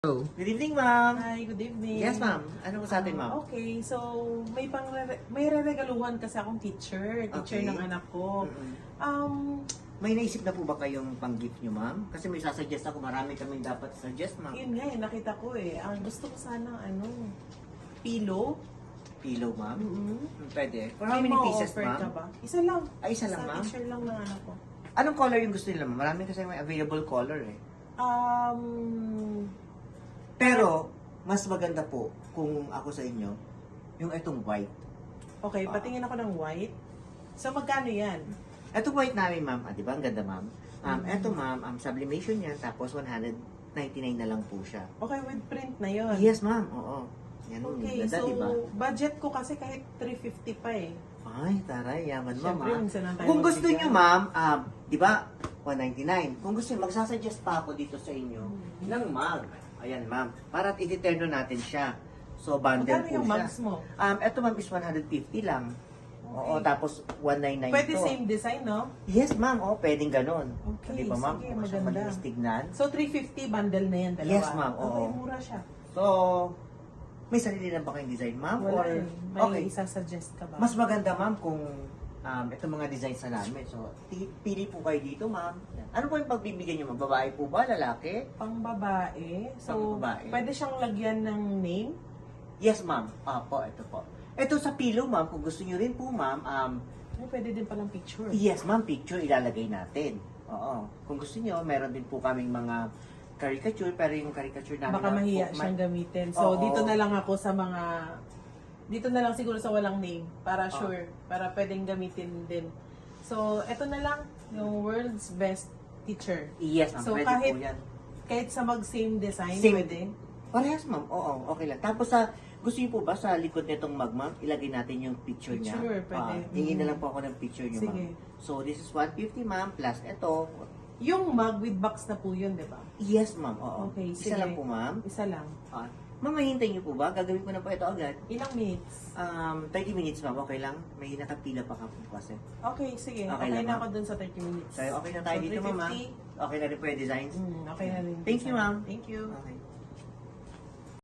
Oh. Good evening, ma'am. Hi, good evening. Yes, ma'am. Ano po sa atin, ma'am? Okay, so may reregaluhan kasi akong teacher Okay. ng anak ko. Mm-mm. Um, May naisip na po ba kayong pang-gift nyo, ma'am? Kasi may sasuggest ako, marami kaming dapat suggest, ma'am. yun nga nakita ko Ang gusto ko sana pillow. Pillow, ma'am? Mm-hmm. Pwede. For how many pieces, Ka ma'am? ba? Isa lang. Ay, isa lang, ma'am? teacher lang ng anak ko. Anong color yung gusto nila, ma'am? Marami kasi may available color, eh. Pero, mas maganda po kung ako sa inyo, yung itong white. Okay, patingin ako ng white. So, magkano yan? Itong white namin, ma'am. Di ba? Ang ganda, ma'am. Ito, ma'am, sublimation yan. Tapos, 199 na lang po siya. Okay, with print na yon. Yes, ma'am. Oo. Yan, Okay, ganda, so di ba? budget ko kasi kahit 350 pa Ay, taray, yaman, ma'am. Siyempre, ah. minsan lang tayo Kung gusto magbigay. nyo, ma'am, di ba, 199. Kung gusto nyo, magsasuggest pa ako dito sa inyo ng mug. Ayan, ma'am. Para ititerno natin siya. So, bundle Magkano po yung siya. mugs mo? Ito, ma'am, is 150 lang. Oo, Okay. tapos 199 Pwede to. same design, no? Yes, ma'am. Oo, pwedeng ganun. Okay, Di ba, ma'am? sige, Kung siya maganda. malinis tignan. So, 350 bundle na yan, dalawa? Yes, ma'am, oo. Okay, mura siya. So, may sarili na ba kayong design, ma'am? Wala Or, May okay. isasuggest ka ba? Mas maganda, ma'am, kung itong mga designs na namin. So, pili po kayo dito, ma'am. Ano po yung pagbibigyan nyo, ma'am? Babae po ba? Lalaki? Pang babae. So, Pang-babae. pwede siyang lagyan ng name? Yes, ma'am. Po, ito po. Ito sa pillow, ma'am, kung gusto nyo rin po, ma'am, Ay, pwede din palang picture. yes, ma'am, picture ilalagay natin. Oo. Kung gusto nyo, meron din po kaming mga caricature, pero yung caricature namin... Baka mahiya siyang gamitin. So, Oo. dito na lang ako sa mga... Dito na lang siguro sa walang name. Para Oo. sure. Para pwedeng gamitin din. So, eto na lang. Yung world's best teacher. Yes, ma'am, So, pwede kahit- po yan. Kahit sa mag-same design, Same. pwede. Parehas, ma'am. Oo, okay lang. Tapos gusto niyo po ba sa likod nitong mug, ma'am, ilagay natin yung picture niya? Picture, pwede. Hingin na lang po ako ng picture niyo, Sige. ma'am. So, this is 150, ma'am, plus ito. Yung mug with box na po yun, di ba? Yes, ma'am. Oo. Okay, Isa sige. lang po, ma'am. Isa lang. Ma'am, mahintay niyo po ba? Gagawin ko na po ito agad. Ilang minutes? 30 minutes, ma'am. Okay lang? May nakapila pa ka po kasi. Okay, sige. Okay Okay, lang, na ma'am. ako dun sa 30 minutes. So, okay na tayo So, dito, ma'am. 350. Okay na rin po yung designs. Okay na rin. Thank you, ma'am. Thank you. Okay.